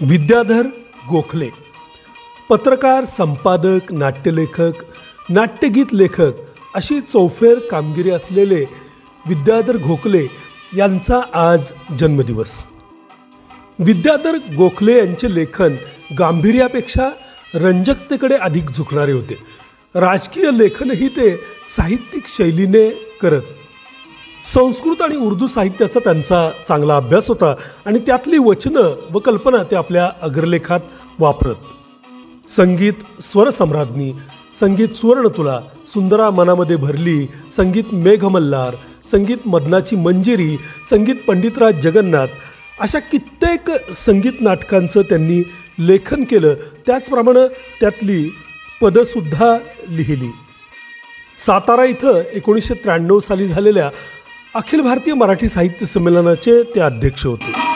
विद्याधर गोखले पत्रकार, संपादक, नाट्यलेखक, नाट्यगीत लेखक अशी चौफेर कामगिरी असलेले विद्याधर गोखले यांचा आज जन्मदिवस। विद्याधर गोखले यांचे लेखन गांभीर्यापेक्षा रंजकतेकडे अधिक झुकणारे होते। राजकीय लेखनही ते साहित्यिक शैलीने करत। संस्कृत आणि उर्दू साहित्याचा त्यांचा चांगला अभ्यास होता आणि त्यातली वचनं व कल्पना ते आपल्या अग्रलेखात वापरत। संगीत स्वरसम्राज्ञी, संगीत सुवर्णतुला, सुंदरा मनामध्ये भरली, संगीत मेघमल्हार, संगीत मदनाची मंजिरी, संगीत पंडितराज जगन्नाथ अशा कित्येक संगीत नाटकांचं त्यांनी लेखन केलं। त्याचप्रमाणे त्यातली पदसुद्धा लिहिली। सातारा इथं 1993 साली झालेल्या अखिल भारतीय मराठी साहित्य संमेलनाचे ते अध्यक्ष होते।